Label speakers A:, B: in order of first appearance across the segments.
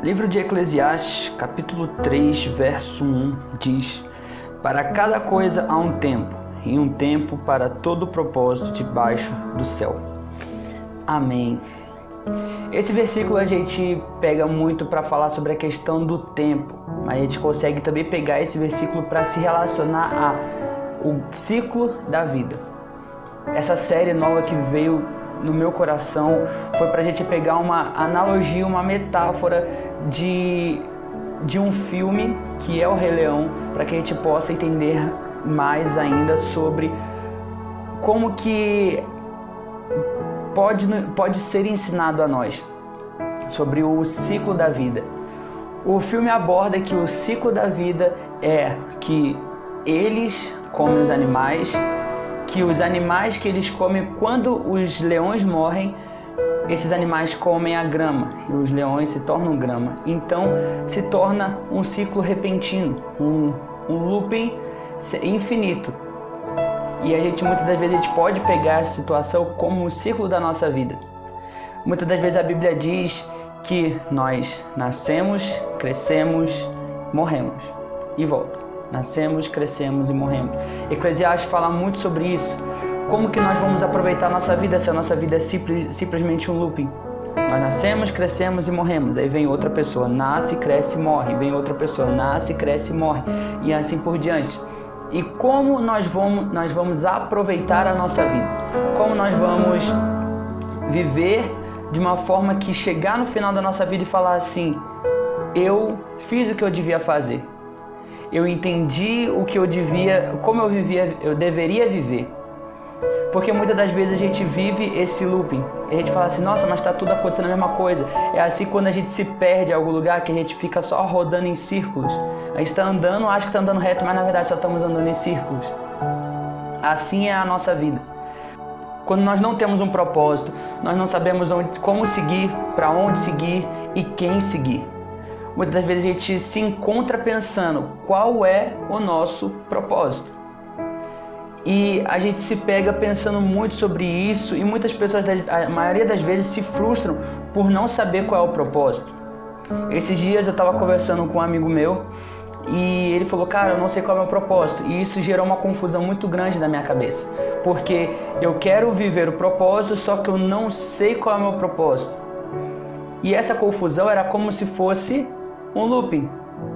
A: Livro de Eclesiastes, capítulo 3, verso 1, diz: Para cada coisa há um tempo, e um tempo para todo propósito debaixo do céu. Amém. Esse versículo a gente pega muito para falar sobre a questão do tempo, mas a gente consegue também pegar esse versículo para se relacionar ao ciclo da vida. Essa série nova que veio no meu coração foi para a gente pegar uma analogia, uma metáfora de um filme que é o Rei Leão, para que a gente possa entender mais ainda sobre como que pode ser ensinado a nós sobre o ciclo da vida. O filme aborda que o ciclo da vida é que eles comem os animais, que os animais que eles comem, quando os leões morrem, esses animais comem a grama e os leões se tornam grama. Então se torna um ciclo repentino, um looping infinito. E a gente muitas das vezes a gente pode pegar essa situação como o ciclo da nossa vida. Muitas das vezes a Bíblia diz que nós nascemos, crescemos, morremos e volta. Nascemos, crescemos e morremos. Eclesiastes fala muito sobre isso. Como que nós vamos aproveitar a nossa vida se a nossa vida é simplesmente um looping? Nós nascemos, crescemos e morremos. Aí vem outra pessoa, nasce, cresce e morre. Vem outra pessoa, nasce, cresce e morre. E assim por diante. E como nós vamos aproveitar a nossa vida? Como nós vamos viver de uma forma que chegar no final da nossa vida e falar assim: eu fiz o que eu devia fazer. Eu entendi o que eu devia, como eu deveria viver. Porque muitas das vezes a gente vive esse looping. E a gente fala assim: nossa, mas está tudo acontecendo a mesma coisa. É assim quando a gente se perde em algum lugar, que a gente fica só rodando em círculos. A gente está andando, acha que está andando reto, mas na verdade só estamos andando em círculos. Assim é a nossa vida. Quando nós não temos um propósito, nós não sabemos como seguir, para onde seguir e quem seguir. Muitas das vezes a gente se encontra pensando qual é o nosso propósito. E a gente se pega pensando muito sobre isso e muitas pessoas, a maioria das vezes, se frustram por não saber qual é o propósito. Esses dias eu estava conversando com um amigo meu e ele falou: cara, eu não sei qual é o meu propósito. E isso gerou uma confusão muito grande na minha cabeça. Porque eu quero viver o propósito, só que eu não sei qual é o meu propósito. E essa confusão era como se fosse um looping.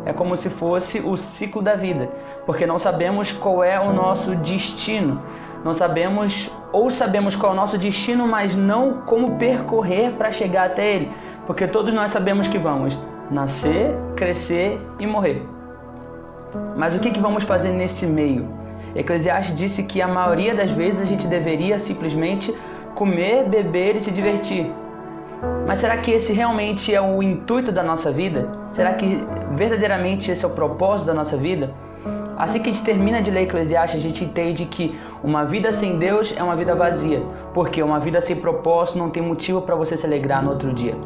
A: É como se fosse o ciclo da vida, porque não sabemos qual é o nosso destino. Não sabemos, ou sabemos qual é o nosso destino, mas não como percorrer para chegar até ele. Porque todos nós sabemos que vamos nascer, crescer e morrer. Mas o que vamos fazer nesse meio? Eclesiastes disse que a maioria das vezes a gente deveria simplesmente comer, beber e se divertir. Mas será que esse realmente é o intuito da nossa vida? Será que verdadeiramente esse é o propósito da nossa vida? Assim que a gente termina de ler Eclesiastes, a gente entende que uma vida sem Deus é uma vida vazia. Porque uma vida sem propósito não tem motivo para você se alegrar no outro dia.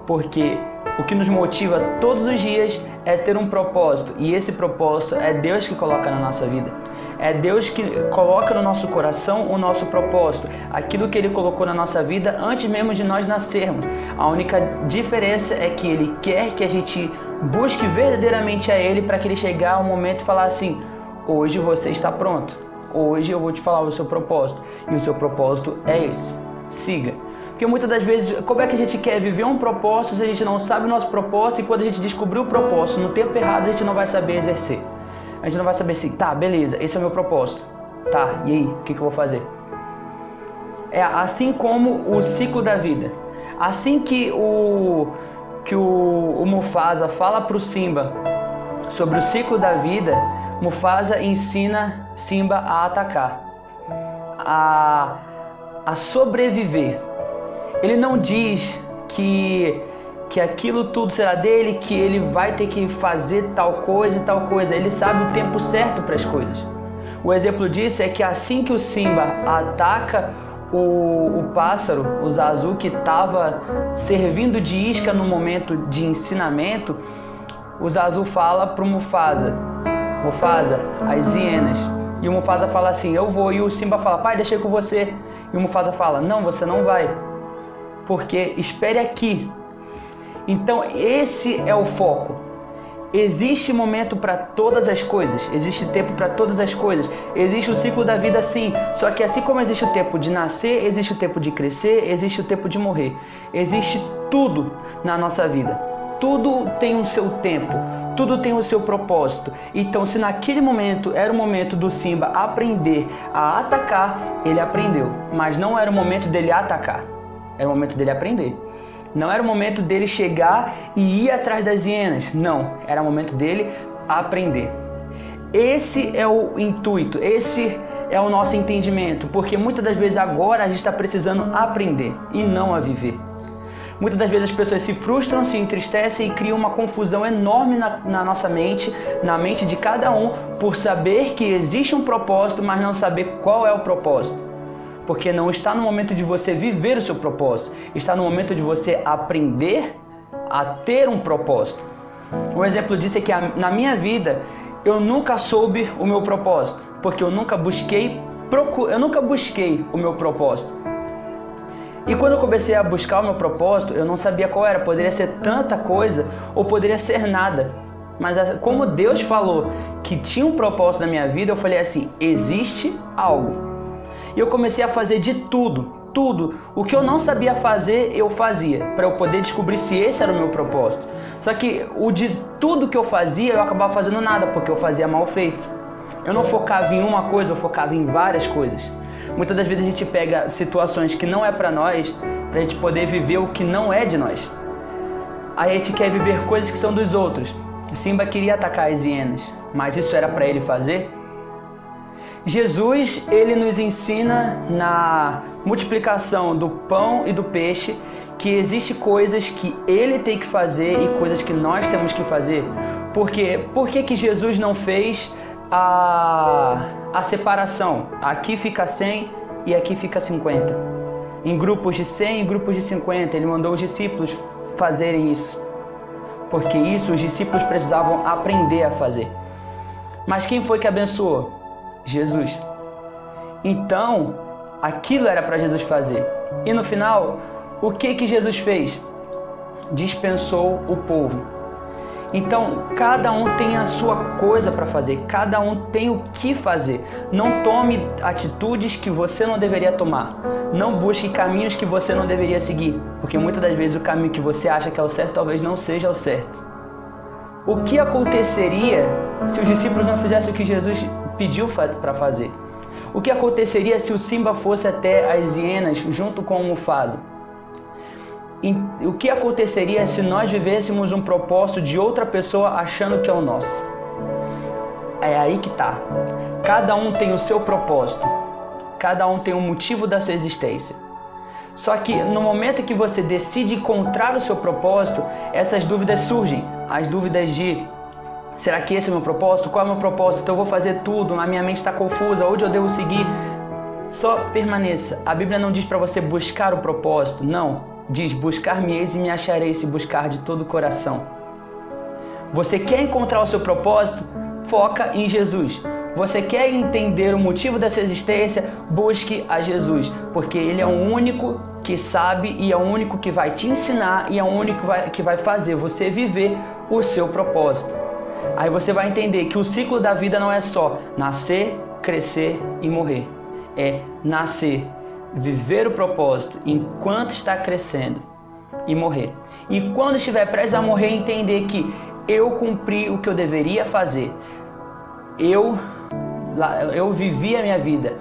A: Porque o que nos motiva todos os dias é ter um propósito. E esse propósito é Deus que coloca na nossa vida. É Deus que coloca no nosso coração o nosso propósito. Aquilo que Ele colocou na nossa vida antes mesmo de nós nascermos. A única diferença é que Ele quer que a gente busque verdadeiramente a Ele para que Ele chegar ao momento e falar assim: hoje você está pronto. Hoje eu vou te falar o seu propósito. E o seu propósito é esse. Siga. Porque muitas das vezes, como é que a gente quer viver um propósito se a gente não sabe o nosso propósito, e quando a gente descobrir o propósito no tempo errado, a gente não vai saber exercer. A gente não vai saber assim: tá, beleza, esse é o meu propósito. Tá, e aí, o que eu vou fazer? É assim como o ciclo da vida. Assim que o Mufasa fala pro Simba sobre o ciclo da vida, Mufasa ensina Simba a atacar, a sobreviver. Ele não diz que aquilo tudo será dele, que ele vai ter que fazer tal coisa e tal coisa. Ele sabe o tempo certo para as coisas. O exemplo disso é que assim que o Simba ataca o pássaro, o Zazu, que estava servindo de isca no momento de ensinamento, o Zazu fala para o Mufasa: Mufasa, as hienas. E o Mufasa fala assim: eu vou. E o Simba fala: pai, deixa eu ir com você. E o Mufasa fala: não, você não vai. Porque espere aqui. Então esse é o foco. Existe momento para todas as coisas, existe tempo para todas as coisas, existe o ciclo da vida sim, só que assim como existe o tempo de nascer, existe o tempo de crescer, existe o tempo de morrer, existe tudo na nossa vida, tudo tem o seu tempo, tudo tem o seu propósito. Então se naquele momento era o momento do Simba aprender a atacar, ele aprendeu, mas não era o momento dele atacar, era o momento dele aprender. Não era o momento dele chegar e ir atrás das hienas. Não, era o momento dele aprender. Esse é o intuito, esse é o nosso entendimento. Porque muitas das vezes agora a gente está precisando aprender e não a viver. Muitas das vezes as pessoas se frustram, se entristecem e criam uma confusão enorme na nossa mente, na mente de cada um, por saber que existe um propósito, mas não saber qual é o propósito. Porque não está no momento de você viver o seu propósito, está no momento de você aprender a ter um propósito. Um exemplo disso é que na minha vida eu nunca soube o meu propósito, porque eu nunca busquei o meu propósito. E quando eu comecei a buscar o meu propósito, eu não sabia qual era, poderia ser tanta coisa ou poderia ser nada. Mas como Deus falou que tinha um propósito na minha vida, eu falei assim, existe algo. E eu comecei a fazer de tudo. O que eu não sabia fazer, eu fazia, para eu poder descobrir se esse era o meu propósito. Só que o de tudo que eu fazia, eu acabava fazendo nada, porque eu fazia mal feito. Eu não focava em uma coisa, eu focava em várias coisas. Muitas das vezes a gente pega situações que não é para nós, para a gente poder viver o que não é de nós. Aí a gente quer viver coisas que são dos outros. Simba queria atacar as hienas, mas isso era para ele fazer? Jesus, ele nos ensina na multiplicação do pão e do peixe que existe coisas que ele tem que fazer e coisas que nós temos que fazer. Por que Jesus não fez a separação? Aqui fica 100 e aqui fica 50. Em grupos de 100 e grupos de 50. Ele mandou os discípulos fazerem isso. Porque isso os discípulos precisavam aprender a fazer. Mas quem foi que abençoou? Jesus. Então, aquilo era para Jesus fazer. E no final, o que Jesus fez? Dispensou o povo. Então, cada um tem a sua coisa para fazer, cada um tem o que fazer. Não tome atitudes que você não deveria tomar. Não busque caminhos que você não deveria seguir, porque muitas das vezes o caminho que você acha que é o certo talvez não seja o certo. O que aconteceria se os discípulos não fizessem o que Jesus pediu para fazer? O que aconteceria se o Simba fosse até as hienas junto com o Mufasa? O que aconteceria se nós vivêssemos um propósito de outra pessoa achando que é o nosso? É aí que tá. Cada um tem o seu propósito. Cada um tem um motivo da sua existência. Só que no momento que você decide encontrar o seu propósito, essas dúvidas surgem. As dúvidas de: será que esse é o meu propósito? Qual é o meu propósito? Então eu vou fazer tudo, a minha mente está confusa, onde eu devo seguir? Só permaneça. A Bíblia não diz para você buscar o propósito, não. Diz: buscar-me-eis e me acharei se buscar de todo o coração. Você quer encontrar o seu propósito? Foca em Jesus. Você quer entender o motivo da sua existência? Busque a Jesus, porque Ele é o único que sabe e é o único que vai te ensinar e é o único que vai fazer você viver o seu propósito. Aí você vai entender que o ciclo da vida não é só nascer, crescer e morrer. É nascer, viver o propósito enquanto está crescendo e morrer. E quando estiver prestes a morrer, entender que eu cumpri o que eu deveria fazer. Eu vivi a minha vida.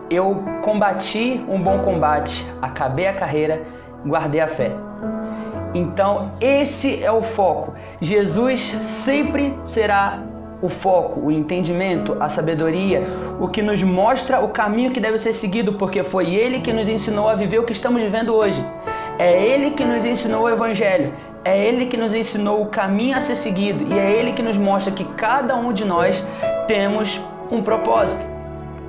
A: Eu combati um bom combate, acabei a carreira, guardei a fé. Então esse é o foco. Jesus sempre será o foco, o entendimento, a sabedoria, o que nos mostra o caminho que deve ser seguido, porque foi Ele que nos ensinou a viver o que estamos vivendo hoje. É Ele que nos ensinou o Evangelho, é Ele que nos ensinou o caminho a ser seguido e é Ele que nos mostra que cada um de nós temos um propósito,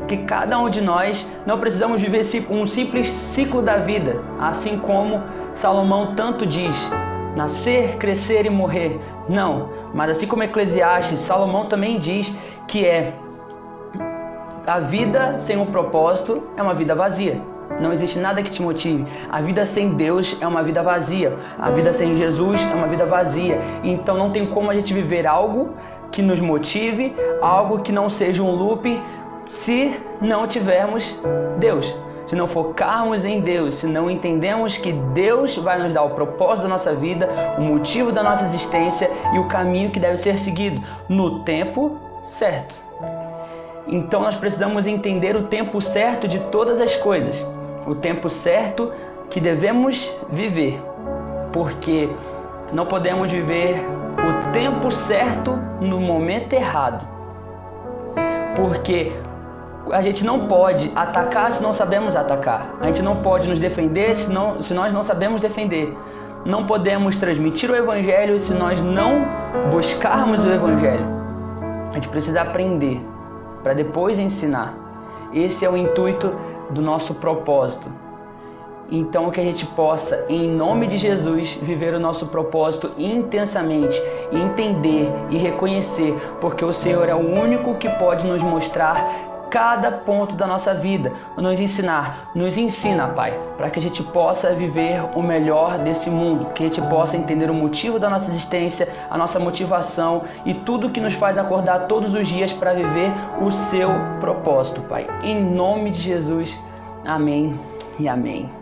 A: que cada um de nós não precisamos viver um simples ciclo da vida, assim como Salomão tanto diz: nascer, crescer e morrer. Não, mas assim como Eclesiastes, Salomão também diz que a vida sem um propósito é uma vida vazia. Não existe nada que te motive. A vida sem Deus é uma vida vazia. A vida sem Jesus é uma vida vazia. Então não tem como a gente viver algo que nos motive, algo que não seja um loop, se não tivermos Deus. Se não focarmos em Deus, se não entendemos que Deus vai nos dar o propósito da nossa vida, o motivo da nossa existência e o caminho que deve ser seguido no tempo certo. Então nós precisamos entender o tempo certo de todas as coisas, o tempo certo que devemos viver, porque não podemos viver o tempo certo no momento errado, porque a gente não pode atacar se não sabemos atacar. A gente não pode nos defender se nós não sabemos defender. Não podemos transmitir o Evangelho se nós não buscarmos o Evangelho. A gente precisa aprender para depois ensinar. Esse é o intuito do nosso propósito. Então que a gente possa, em nome de Jesus, viver o nosso propósito intensamente, e entender e reconhecer, porque o Senhor é o único que pode nos mostrar cada ponto da nossa vida, nos ensinar. Nos ensina, Pai, para que a gente possa viver o melhor desse mundo, que a gente possa entender o motivo da nossa existência, a nossa motivação e tudo que nos faz acordar todos os dias para viver o seu propósito, Pai. Em nome de Jesus, amém e amém.